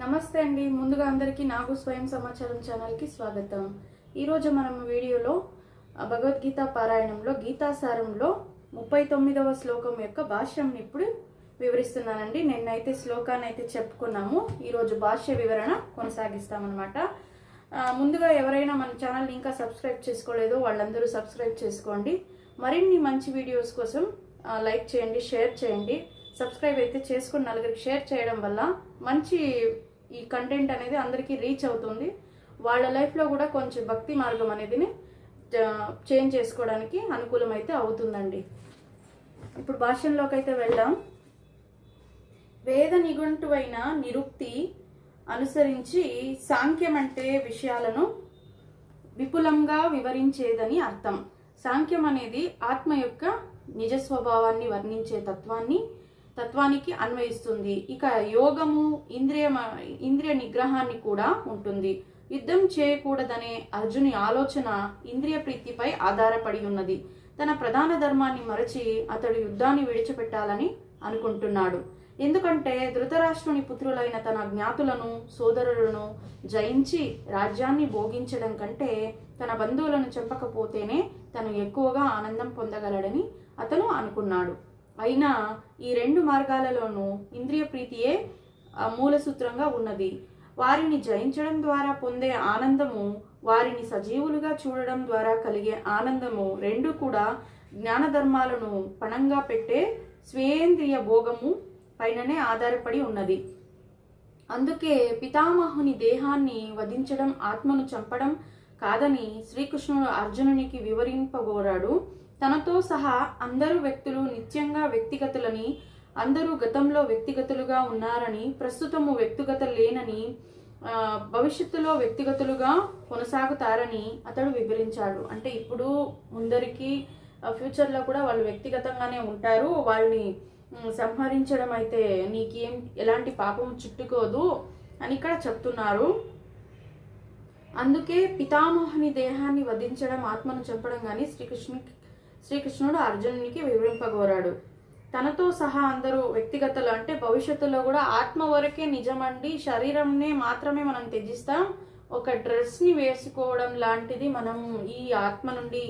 నమస్తే అండి. ముందుగా అందరికీ నాగు స్వయం సమాచారం ఛానల్కి స్వాగతం. ఈరోజు మనం వీడియోలో భగవద్గీత పారాయణంలో గీతాసారంలో 39వ శ్లోకం యొక్క భాష్యంని ఇప్పుడు వివరిస్తున్నానండి. నిన్నైతే శ్లోకాన్ని అయితే చెప్పుకున్నాము. ఈరోజు భాష్య వివరణ కొనసాగిస్తామన్నమాట. ముందుగా ఎవరైనా మన ఛానల్ని ఇంకా సబ్స్క్రైబ్ చేసుకోలేదో వాళ్ళందరూ సబ్స్క్రైబ్ చేసుకోండి. మరిన్ని మంచి వీడియోస్ కోసం లైక్ చేయండి, షేర్ చేయండి. సబ్స్క్రైబ్ అయితే చేసుకుని నలుగురికి షేర్ చేయడం వల్ల మంచి ఈ కంటెంట్ అనేది అందరికీ రీచ్ అవుతుంది. వాళ్ళ లైఫ్లో కూడా కొంచెం భక్తి మార్గం అనేది చేంజ్ చేసుకోవడానికి అనుకూలమైతే అవుతుందండి. ఇప్పుడు భాష్యంలోకి అయితే వెళ్దాం. వేద నిఘంటువైన నిరుక్తి అనుసరించి సాంఖ్యం అంటే విషయాలను విపులంగా వివరించేదని అర్థం. సాంఖ్యం అనేది ఆత్మ యొక్క నిజ స్వభావాన్ని వర్ణించే తత్వానికి అన్వయిస్తుంది. ఇక యోగము ఇంద్రియ నిగ్రహాన్ని కూడా ఉంటుంది. యుద్ధం చేయకూడదనే అర్జుని ఆలోచన ఇంద్రియ ప్రీతిపై ఆధారపడి ఉన్నది. తన ప్రధాన ధర్మాన్ని మరచి అతడు యుద్ధాన్ని విడిచిపెట్టాలని అనుకుంటున్నాడు. ఎందుకంటే ధృతరాష్ట్రుని పుత్రులైన తన జ్ఞాతులను సోదరులను జయించి రాజ్యాన్ని భోగించడం కంటే తన బంధువులను చంపకపోతేనే తను ఎక్కువగా ఆనందం పొందగలడని అతను అనుకున్నాడు. అయినా ఈ రెండు మార్గాలలోనూ ఇంద్రియ ప్రీతియే మూల సూత్రంగా ఉన్నది. వారిని జయించడం ద్వారా పొందే ఆనందము, వారిని సజీవులుగా చూడడం ద్వారా కలిగే ఆనందము రెండు కూడా జ్ఞానధర్మాలను పణంగా పెట్టే స్వేంద్రియ భోగము పైననే ఆధారపడి ఉన్నది. అందుకే పితామహుని దేహాన్ని వధించడం ఆత్మను చంపడం కాదని శ్రీకృష్ణుడు అర్జునునికి వివరింపగోరాడు. తనతో సహా అందరూ వ్యక్తులు నిత్యంగా వ్యక్తిగతులని, అందరూ గతంలో వ్యక్తిగతులుగా ఉన్నారని, ప్రస్తుతము వ్యక్తిగత లేనని, భవిష్యత్తులో వ్యక్తిగతులుగా కొనసాగుతారని అతడు వివరించాడు. అంటే ఇప్పుడు ముందరికి ఫ్యూచర్లో కూడా వాళ్ళు వ్యక్తిగతంగానే ఉంటారు. వాళ్ళని సంహరించడం అయితే నీకేం ఎలాంటి పాపం చుట్టుకోదు అని ఇక్కడ చెప్తున్నారు. అందుకే పితామహుని దేహాన్ని వధించడం ఆత్మను చంపడం కానీ శ్రీకృష్ణుడు అర్జునునికి వివరింపగోరాడు. తనతో సహా అందరూ వ్యక్తిగతలు అంటే భవిష్యత్తులో కూడా ఆత్మ వరకే నిజమండి, శరీరంనే మాత్రమే మనం త్యజిస్తాం. ఒక డ్రెస్ని వేసుకోవడం లాంటిది మనం ఈ ఆత్మ నుండి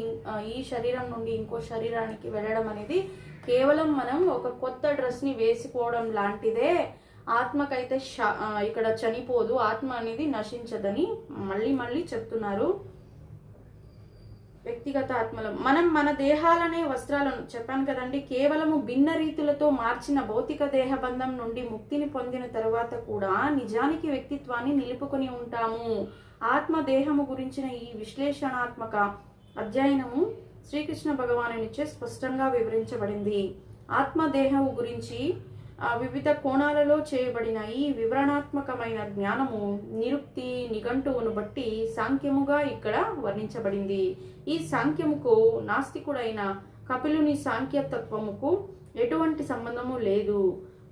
ఈ శరీరం నుండి ఇంకో శరీరానికి వెళ్ళడం అనేది కేవలం మనం ఒక కొత్త డ్రెస్ని వేసుకోవడం లాంటిదే. ఆత్మకైతే ఇక్కడ చనిపోదు, ఆత్మ అనేది నశించదని మళ్ళీ చెప్తున్నారు. వ్యక్తిగత ఆత్మలు మనం మన దేహాలనే వస్త్రాలను చెప్పాను కదండి, కేవలము భిన్న రీతులతో మార్చిన భౌతిక దేహబంధం నుండి ముక్తిని పొందిన తర్వాత కూడా నిజానికి వ్యక్తిత్వాన్ని నిలుపుకొని ఉంటాము. ఆత్మ దేహము గురించిన ఈ విశ్లేషణాత్మక అధ్యయనము శ్రీకృష్ణ భగవానునిచే స్పష్టంగా వివరించబడింది. ఆత్మదేహము గురించి వివిధ కోణాలలో చేయబడిన ఈ వివరణాత్మకమైన జ్ఞానము నిరుక్తి నిఘంటువును బట్టి సాంఖ్యముగా ఇక్కడ వర్ణించబడింది. ఈ సాంఖ్యముకు నాస్తికుడైన కపిలుని సాంఖ్యతత్వముకు ఎటువంటి సంబంధము లేదు.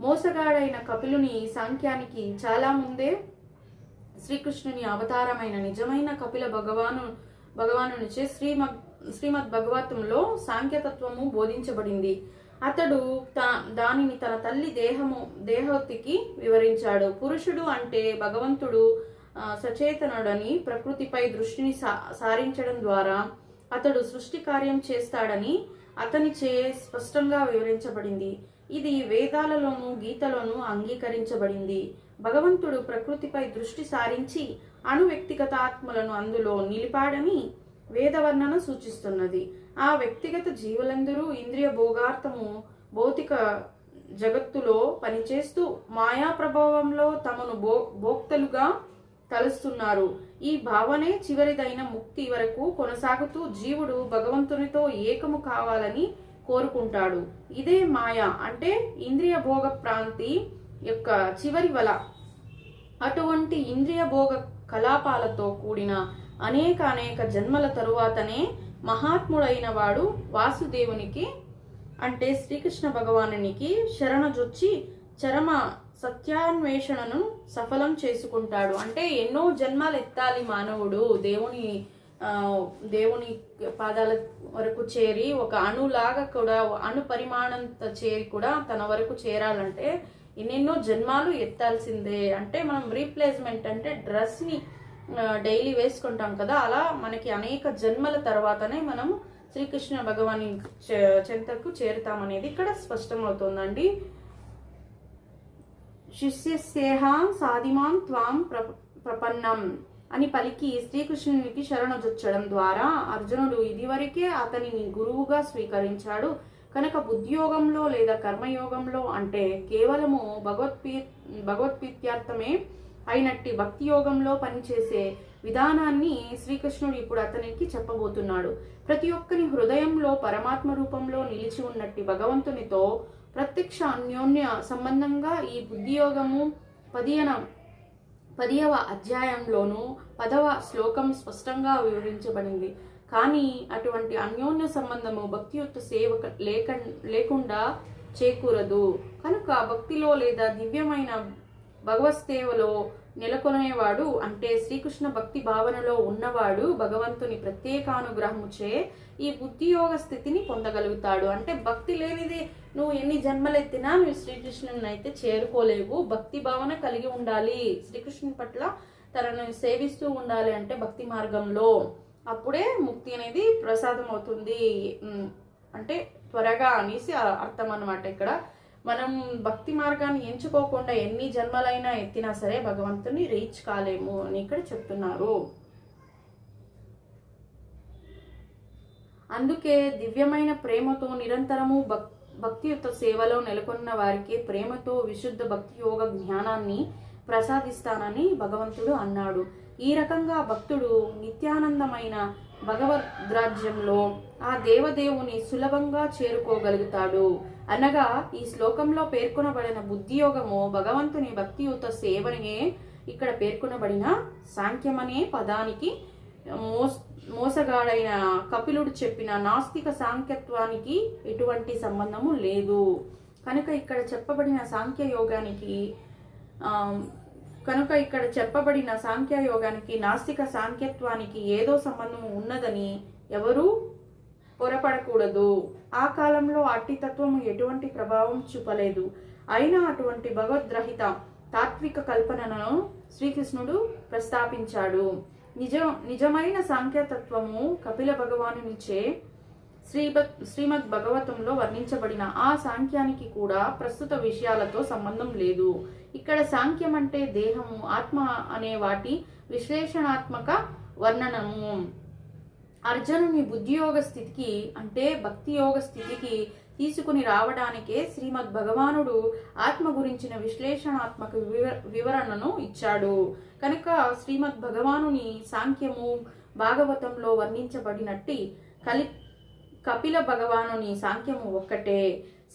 మోసగాడైన కపిలుని సాంఖ్యానికి చాలా ముందే శ్రీకృష్ణుని అవతారమైన నిజమైన కపిల భగవానునిచే శ్రీమద్ భగవతంలో సాంఖ్యతత్వము బోధించబడింది. అతడు దానిని తన తల్లి దేహోత్తికి వివరించాడు. పురుషుడు అంటే భగవంతుడు సచేతనుడని ప్రకృతిపై దృష్టిని సారించడం ద్వారా అతడు సృష్టి కార్యం చేస్తాడని అతనిచే స్పష్టంగా వివరించబడింది. ఇది వేదాలలోనూ గీతలోనూ అంగీకరించబడింది. భగవంతుడు ప్రకృతిపై దృష్టి సారించి అణు వ్యక్తిగత ఆత్మలను అందులో నిలిపాడని వేదవర్ణన సూచిస్తున్నది. ఆ వ్యక్తిగత జీవులందరూ ఇంద్రియ భోగార్థము భౌతిక జగత్తులో పనిచేస్తూ మాయా ప్రభావంలో తమను భోక్తలుగా కలుస్తున్నారు. ఈ భావనే చివరిదైన ముక్తి వరకు కొనసాగుతూ జీవుడు భగవంతునితో ఏకము కావాలని కోరుకుంటాడు. ఇదే మాయ అంటే ఇంద్రియ భోగ ప్రాంతి యొక్క చివరి వల. అటువంటి ఇంద్రియ భోగ కలాపాలతో కూడిన అనేక జన్మల తరువాతనే మహాత్ముడైన వాడు వాసుదేవునికి అంటే శ్రీకృష్ణ భగవానునికి శరణజొచ్చి చరమ సత్యాన్వేషణను సఫలం చేసుకుంటాడు. అంటే ఎన్నో జన్మలు ఎత్తాలి మానవుడు దేవుని పాదాల వరకు చేరి ఒక అణులాగా కూడా అణు పరిమాణంతో చేరి కూడా తన వరకు చేరాలంటే ఎన్నెన్నో జన్మాలు ఎత్తాల్సిందే. అంటే మనం రీప్లేస్మెంట్ అంటే డ్రెస్ని డైలీ వేసుకుంటాం కదా, అలా మనకి అనేక జన్మల తర్వాతనే మనం శ్రీకృష్ణ భగవాని చెంతకు చేరుతామనేది ఇక్కడ స్పష్టమవుతోందండి. శిష్యస్యేహాం సాధిమాం త్వాం ప్రపన్నం అని పలికి శ్రీకృష్ణునికి శరణొచ్చడం ద్వారా అర్జునుడు ఇదివరకే అతనిని గురువుగా స్వీకరించాడు కనుక బుద్ధియోగంలో లేదా కర్మయోగంలో అంటే కేవలము భగవత్ప్రీత్యార్థమే అయినట్టి భక్తి యోగంలో పనిచేసే విధానాన్ని శ్రీకృష్ణుడు ఇప్పుడు అతనికి చెప్పబోతున్నాడు. ప్రతి ఒక్కరి హృదయంలో పరమాత్మ రూపంలో నిలిచి ఉన్నట్టి భగవంతునితో ప్రత్యక్ష అన్యోన్య సంబంధంగా ఈ బుద్ధియోగము 10వ అధ్యాయంలోను 10వ శ్లోకం స్పష్టంగా వివరించబడింది. కానీ అటువంటి అన్యోన్య సంబంధము భక్తియుక్త సేవ లేకుండా చేకూరదు. కనుక భక్తిలో లేదా దివ్యమైన భగవత్ సేవలో నెలకొనేవాడు అంటే శ్రీకృష్ణ భక్తి భావనలో ఉన్నవాడు భగవంతుని ప్రత్యేకానుగ్రహముచే ఈ బుద్ధియోగ స్థితిని పొందగలుగుతాడు. అంటే భక్తి లేనిది నువ్వు ఎన్ని జన్మలెత్తినా నువ్వు శ్రీకృష్ణుని అయితే చేరుకోలేవు. భక్తి భావన కలిగి ఉండాలి, శ్రీకృష్ణుని పట్ల తనను సేవిస్తూ ఉండాలి అంటే భక్తి మార్గంలో. అప్పుడే ముక్తి అనేది ప్రసాదం అవుతుంది అంటే త్వరగా అనేసి అర్థం అన్నమాట. ఇక్కడ మనం భక్తి మార్గాన్ని ఎంచుకోకుండా ఎన్ని జన్మలైనా ఎత్తినా సరే భగవంతుని రీచ్ కాలేము అని ఇక్కడ చెప్తున్నారు. అందుకే దివ్యమైన ప్రేమతో నిరంతరము భక్తియుత సేవలో నెలకొన్న వారికి ప్రేమతో విశుద్ధ భక్తి యోగ జ్ఞానాన్ని ప్రసాదిస్తానని భగవంతుడు అన్నాడు. ఈ రకంగా భక్తుడు నిత్యానందమైన భగవద్రాజ్యంలో ఆ దేవదేవుని సులభంగా చేరుకోగలుగుతాడు. అనగా ఈ శ్లోకంలో పేర్కొనబడిన బుద్ధియోగము భగవంతుని భక్తియుత సేవనే ఇక్కడ పేర్కొనబడిన సాంఖ్యమనే పదానికి మోసగాడైన కపిలుడు చెప్పిన నాస్తిక సాంఖ్యత్వానికి ఎటువంటి సంబంధము లేదు. కనుక ఇక్కడ చెప్పబడిన సాంఖ్యయోగానికి నాస్తిక సాంఖ్యత్వానికి ఏదో సంబంధము ఉన్నదని ఎవరూ పొరపడకూడదు. ఆ కాలంలో అట్టి తత్వము ఎటువంటి ప్రభావం చూపలేదు. అయినా అటువంటి భగవద్రహిత తాత్విక కల్పనను శ్రీకృష్ణుడు ప్రస్తాపించాడు. నిజమైన సాంఖ్యతత్వము కపిల భగవానునిచే శ్రీమద్ భగవతంలో వర్ణించబడిన ఆ సాంఖ్యానికి కూడా ప్రస్తుత విషయాలతో సంబంధం లేదు. ఇక్కడ సాంఖ్యం అంటే దేహము, ఆత్మ అనే వాటి విశ్లేషణాత్మక వర్ణనము. అర్జునుని బుద్ధియోగ స్థితికి అంటే భక్తి యోగ స్థితికి తీసుకుని రావడానికే శ్రీమద్ భగవానుడు ఆత్మ గురించిన విశ్లేషణాత్మక వివరణను ఇచ్చాడు. కనుక శ్రీమద్ భగవానుని సాంఖ్యము భాగవతంలో వర్ణించబడినట్టి కపిల భగవానుని సాంఖ్యము ఒక్కటే,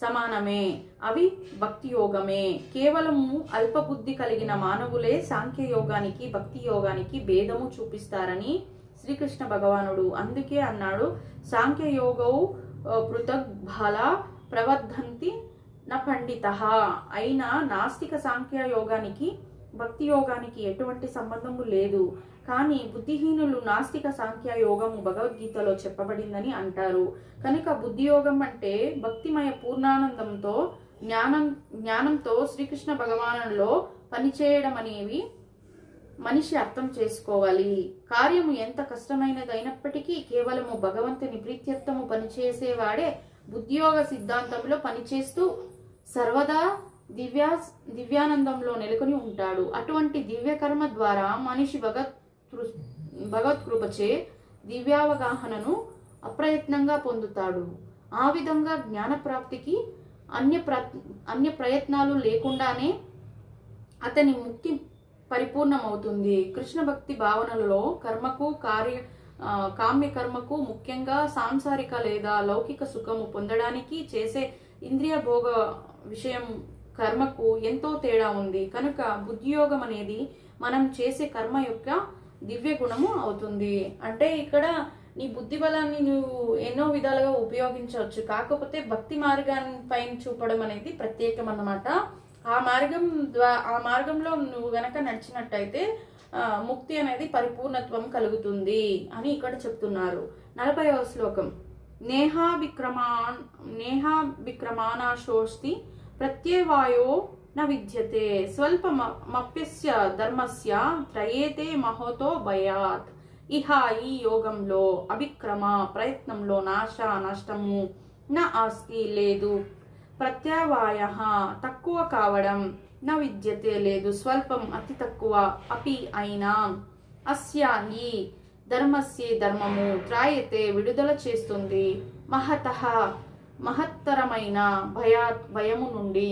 సమానమే. అవి భక్తి యోగమే. కేవలము అల్పబుద్ధి కలిగిన మానవులే సాంఖ్య యోగానికి భక్తి యోగానికి భేదము చూపిస్తారని శ్రీకృష్ణ భగవానుడు అందుకే అన్నాడు, సాంఖ్యయోగౌ పృథగ్ఫల ప్రవర్ధంతి న పండితః. అయినా నాస్తిక సాంఖ్య యోగానికి భక్తి యోగానికి ఎటువంటి సంబంధము లేదు. కానీ బుద్ధిహీనులు నాస్తిక సాంఖ్య యోగము భగవద్గీతలో చెప్పబడిందని అంటారు. కనుక బుద్ధియోగం అంటే భక్తిమయ పూర్ణానందంతో జ్ఞానంతో శ్రీకృష్ణ భగవానులో పనిచేయడం అనేవి మనిషి అర్థం చేసుకోవాలి. కార్యము ఎంత కష్టమైనదైనప్పటికీ కేవలము భగవంతుని ప్రీత్యర్థము పనిచేసేవాడే బుద్ధియోగ సిద్ధాంతంలో పనిచేస్తూ సర్వదా దివ్యానందంలో నెలకొని ఉంటాడు. అటువంటి దివ్య కర్మ ద్వారా మనిషి భగవత్కృపచే దివ్యావగాహనను అప్రయత్నంగా పొందుతాడు. ఆ విధంగా జ్ఞానప్రాప్తికి అన్య ప్రయత్నాలు లేకుండానే అతని ముక్తి పరిపూర్ణమవుతుంది. కృష్ణ భక్తి భావనలలో కర్మకు కామ్య కర్మకు ముఖ్యంగా సాంసారిక లేదా లౌకిక సుఖము పొందడానికి చేసే ఇంద్రియ భోగ విషయం కర్మకు ఎంతో తేడా ఉంది. కనుక బుద్ధియోగం అనేది మనం చేసే కర్మ యొక్క దివ్య గుణము అవుతుంది. అంటే ఇక్కడ నీ బుద్ధి బలాన్ని నువ్వు ఎన్నో విధాలుగా ఉపయోగించవచ్చు. కాకపోతే భక్తి మార్గాన్ని పైన చూపడం అనేది ప్రత్యేకం అన్నమాట. ఆ మార్గంలో నువ్వు గనక నడిచినట్టయితే ముక్తి అనేది పరిపూర్ణత్వం కలుగుతుంది అని ఇక్కడ చెప్తున్నారు. 40వ శ్లోకం. నేహా విక్రమానాశోస్తి ప్రత్యవాయో న న విద్యతే స్వల్పమప్యస్య ధర్మస్య త్రయేతే మహతో భయాత్. ఇహ ఈ యోగంలో అభిక్రమ ప్రయత్నంలో నష్టము నా ఆస్తి లేదు, ప్రత్యవాయ తక్కువ కావడం నా విద్యతే లేదు, స్వల్పం అతి తక్కువ అపి అయినా అస్య ఈ ధర్మస్య ధర్మము త్రాయతే విడుదల చేస్తుంది, మహత్తరమైన భయము నుండి.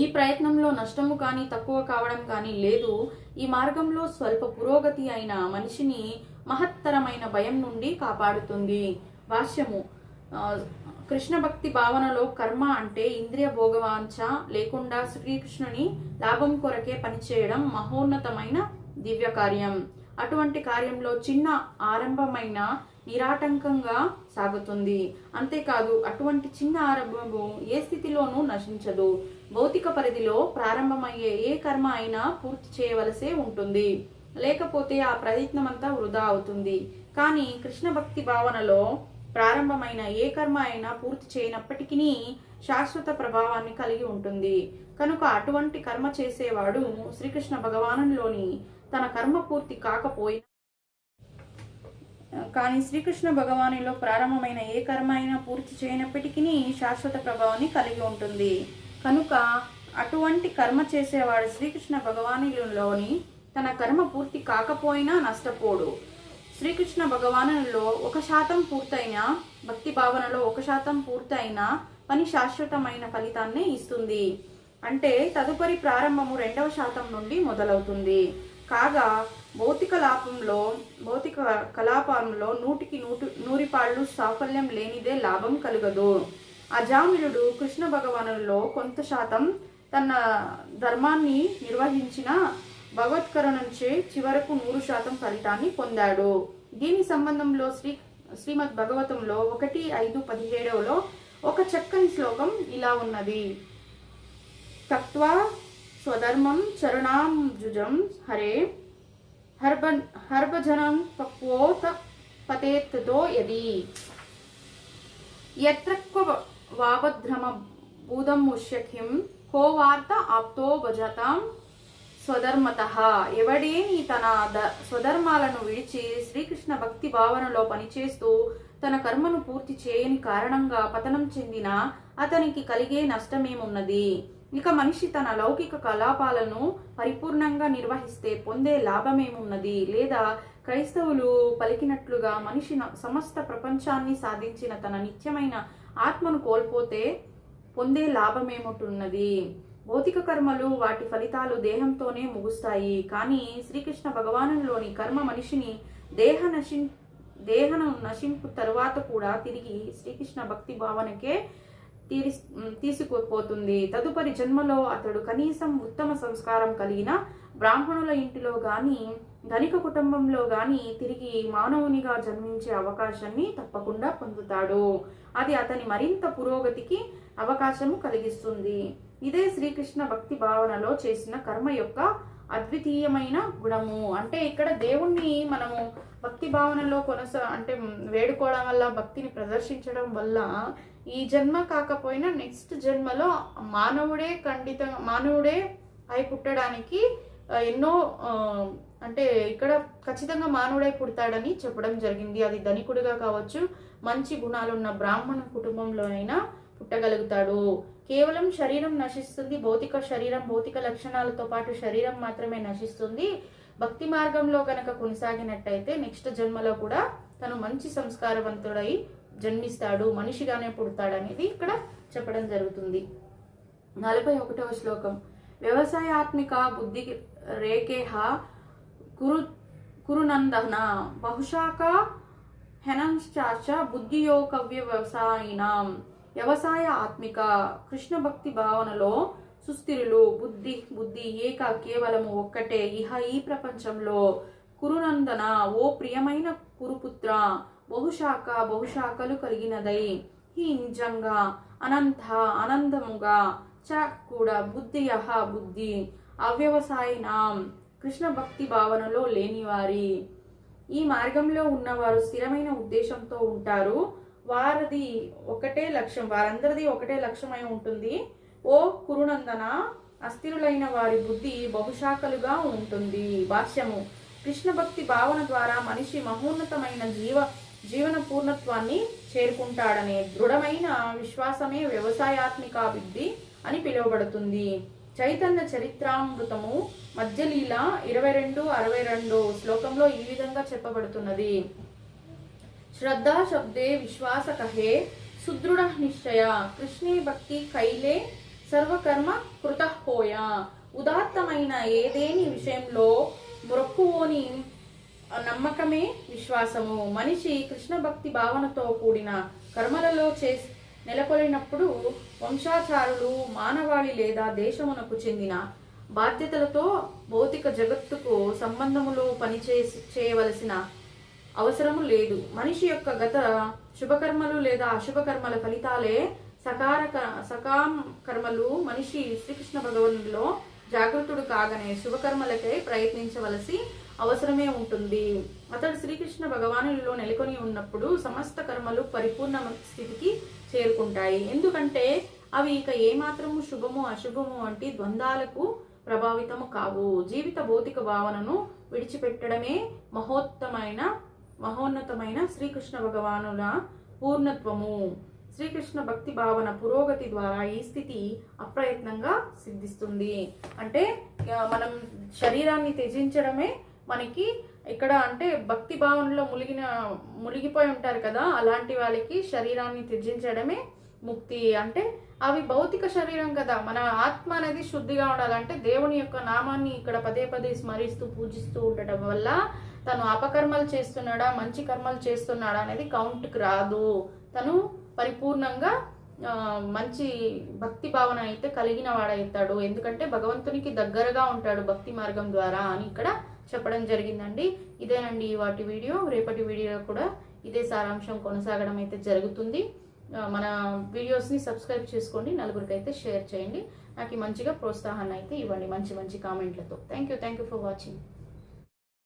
ఈ ప్రయత్నంలో నష్టము కానీ తక్కువ కావడం కానీ లేదు. ఈ మార్గంలో స్వల్ప పురోగతి అయిన మనిషిని మహత్తరమైన భయం నుండి కాపాడుతుంది. భాష్యము. కృష్ణ భక్తి భావనలో కర్మ అంటే ఇంద్రియ భోగవాంఛ లేకుండా శ్రీకృష్ణుని లాభం కొరకే పనిచేయడం మహోన్నతమైన దివ్య కార్యం. అటువంటి కార్యంలో చిన్న ఆరంభమైన నిరాటంకంగా సాగుతుంది. అంతేకాదు అటువంటి చిన్న ఆరంభము ఏ స్థితిలోనూ నశించదు. భౌతిక పరిధిలో ప్రారంభమయ్యే ఏ కర్మ అయినా పూర్తి చేయవలసే ఉంటుంది, లేకపోతే ఆ ప్రయత్నమంతా వృధా అవుతుంది. కానీ కృష్ణ భక్తి భావనలో ప్రారంభమైన ఏ కర్మ అయినా పూర్తి చేయనప్పటికీ శాశ్వత ప్రభావాన్ని కలిగి ఉంటుంది. కనుక అటువంటి కర్మ చేసేవాడు శ్రీకృష్ణ భగవానులోని తన కర్మ పూర్తి కాకపోయినా కానీ శ్రీకృష్ణ భగవానులో ప్రారంభమైన ఏ కర్మ అయినా పూర్తి చేయనప్పటికీ శాశ్వత ప్రభావాన్ని కలిగి ఉంటుంది. కనుక అటువంటి కర్మ చేసేవాడు శ్రీకృష్ణ భగవానులోని తన కర్మ పూర్తి కాకపోయినా నష్టపోడు. శ్రీకృష్ణ భగవానులో 1% పూర్తయిన భక్తి భావనలో 1% పూర్తయిన పని శాశ్వతమైన ఫలితాన్ని ఇస్తుంది. అంటే తదుపరి ప్రారంభము 2% నుండి మొదలవుతుంది. కాగా భౌతిక కలాపంలో 100కి 100 సాఫల్యం లేనిదే లాభం కలుగదు. అజామిలుడు కృష్ణ భగవానులో కొంత శాతం తన ధర్మాన్ని నిర్వహించిన భగవత్కరుణంచే చివరకు 100% ఫలితాన్ని పొందాడు. దీని సంబంధంలో శ్రీమద్ భగవతంలో 1:5-17లో ఒక చక్కని శ్లోకం ఇలా ఉన్నది. తక్త్వా స్వధర్మం చరణాంజుజం హరే హర్భజనం పక్వోత పతేత్తో యది యత్రక్వ వావద్రమ భూతం ముష్యకిం హోవార్త ఆప్తో భజతాం స్వధర్మతః. ఎవడేని తన స్వధర్మాలను విడిచి శ్రీకృష్ణ భక్తి భావనలో పనిచేస్తూ తన కర్మను పూర్తి చేయని కారణంగా పతనం చెందిన అతనికి కలిగే నష్టమేమున్నది? ఇక మనిషి తన లౌకిక కలాపాలను పరిపూర్ణంగా నిర్వహిస్తే పొందే లాభమేమున్నది? లేదా క్రైస్తవులు పలికినట్లుగా మనిషి సమస్త ప్రపంచాన్ని సాధించిన తన నిత్యమైన ఆత్మను కోల్పోతే పొందే లాభమేముంటున్నది? భౌతిక కర్మలు వాటి ఫలితాలు దేహంతోనే ముగుస్తాయి. కానీ శ్రీకృష్ణ భగవానులోని కర్మ మనిషిని దేహను నశింపు తరువాత కూడా తిరిగి శ్రీకృష్ణ భక్తి భావనకే తీసుకుపోతుంది. తదుపరి జన్మలో అతడు కనీసం ఉత్తమ సంస్కారం కలిగిన బ్రాహ్మణుల ఇంటిలో గాని ధనిక కుటుంబంలో గాని తిరిగి మానవునిగా జన్మించే అవకాశాన్ని తప్పకుండా పొందుతాడు. అది అతని మరింత పురోగతికి అవకాశము కలిగిస్తుంది. ఇదే శ్రీకృష్ణ భక్తి భావనలో చేసిన కర్మ యొక్క అద్వితీయమైన గుణము. అంటే ఇక్కడ దేవుణ్ణి మనము భక్తి భావనలో అంటే వేడుకోవడం వల్ల, భక్తిని ప్రదర్శించడం వల్ల ఈ జన్మ కాకపోయినా నెక్స్ట్ జన్మలో మానవుడే అయి పుట్టడానికి ఎన్నో అంటే ఇక్కడ ఖచ్చితంగా మానవుడై పుడతాడని చెప్పడం జరిగింది. అది ధనికుడిగా కావచ్చు, మంచి గుణాలున్న బ్రాహ్మణ కుటుంబంలో అయినా పుట్టగలుగుతాడు. కేవలం శరీరం నశిస్తుంది. భౌతిక శరీరం, భౌతిక లక్షణాలతో పాటు శరీరం మాత్రమే నశిస్తుంది. భక్తి మార్గంలో కనుక కొనసాగినట్టయితే నెక్స్ట్ జన్మలో కూడా తను మంచి సంస్కారవంతుడై జన్మిస్తాడు, మనిషిగానే పుడతాడనేది ఇక్కడ చెప్పడం జరుగుతుంది. 41వ శ్లోకం. వ్యవసాయాత్మిక బుద్ధి రేకేహ కురునందన బహుశాఖ హెనంశ్చాచ బుద్ధియోకవ్య వ్యవసాయినాం. వ్యవసాయ ఆత్మిక కృష్ణ భక్తి భావనలో సుస్థిరులు బుద్ధి ఏక కేవలము ఒక్కటే. ఇహ ఈ ప్రపంచంలో కురునందన ఓ ప్రియమైన కురుపుత్ర బహుశాఖలు కలిగినదై ఈ నిజంగా అనందముగా చ కూడా బుద్ధి అవ్యవసాయినాం కృష్ణ భక్తి భావనలో లేనివారి. ఈ మార్గంలో ఉన్నవారు స్థిరమైన ఉద్దేశంతో ఉంటారు. వారందరిది ఒకటే లక్ష్యమై ఉంటుంది. ఓ కురునందన, అస్థిరులైన వారి బుద్ధి బహుశాఖలుగా ఉంటుంది. భాష్యము. కృష్ణ భక్తి భావన ద్వారా మనిషి మహోన్నతమైన జీవన పూర్ణత్వాన్ని చేరుకుంటాడనే దృఢమైన విశ్వాసమే వ్యవసాయాత్మికాభివృద్ధి అని పిలువబడుతుంది. చైతన్య చరిత్రామృతము మధ్యలీల 22-62 శ్లోకంలో ఈ విధంగా చెప్పబడుతున్నది. శ్రద్ధా శబ్దే విశ్వాస కహే సుదృఢ నిశ్చయ కృష్ణే భక్తి కైలే సర్వకర్మ కృత హోయ. ఉదాత్తమైన ఏదేని విషయంలో మొక్కువోని నమ్మకమే విశ్వాసము. మనిషి కృష్ణ భక్తి భావనతో కూడిన కర్మలలో నెలకొలినప్పుడు వంశాచారులు, మానవాళి లేదా దేశమునకు చెందిన బాధ్యతలతో భౌతిక జగత్తుకు సంబంధములు చేయవలసిన అవసరము లేదు. మనిషి యొక్క గత శుభకర్మలు లేదా అశుభకర్మల ఫలితాలే సకాం కర్మలు. మనిషి శ్రీకృష్ణ భగవానులో జాగృతుడు కాగానే శుభకర్మలకై ప్రయత్నించవలసి అవసరమే ఉంటుంది. అతడు శ్రీకృష్ణ భగవానులో నెలకొని ఉన్నప్పుడు సమస్త కర్మలు పరిపూర్ణ స్థితికి చేరుకుంటాయి. ఎందుకంటే అవి ఇక ఏమాత్రము శుభము అశుభము వంటి ద్వంద్వాలకు ప్రభావితము కావు. జీవిత భౌతిక భావనను విడిచిపెట్టడమే మహోన్నతమైన శ్రీకృష్ణ భగవానుల పూర్ణత్వము. శ్రీకృష్ణ భక్తి భావన పురోగతి ద్వారా ఈ స్థితి అప్రయత్నంగా సిద్ధిస్తుంది. అంటే మనం శరీరాన్ని త్యజించడమే మనకి ఇక్కడ అంటే భక్తి భావనలో మునిగిపోయి ఉంటారు కదా, అలాంటి వాళ్ళకి శరీరాన్ని త్యజించడమే ముక్తి. అంటే అవి భౌతిక శరీరం కదా, మన ఆత్మ అనేది శుద్ధిగా ఉండాలంటే దేవుని యొక్క నామాన్ని ఇక్కడ పదే పదే స్మరిస్తూ పూజిస్తూ ఉండటం వల్ల తను అపకర్మలు చేస్తున్నాడా మంచి కర్మలు చేస్తున్నాడా అనేది కౌంట్కి రాదు. తను పరిపూర్ణంగా మంచి భక్తి భావన అయితే కలిగిన వాడవుతాడు. ఎందుకంటే భగవంతునికి దగ్గరగా ఉంటాడు భక్తి మార్గం ద్వారా అని ఇక్కడ చెప్పడం జరిగిందండి. ఇదేనండి వాటి వీడియో. రేపటి వీడియోలో కూడా ఇదే సారాంశం కొనసాగడం అయితే జరుగుతుంది. మన వీడియోస్ని సబ్స్క్రైబ్ చేసుకోండి, నలుగురికి అయితే షేర్ చేయండి. నాకు మంచిగా ప్రోత్సాహాన్ని అయితే ఇవ్వండి మంచి కామెంట్లతో. Thank you for watching.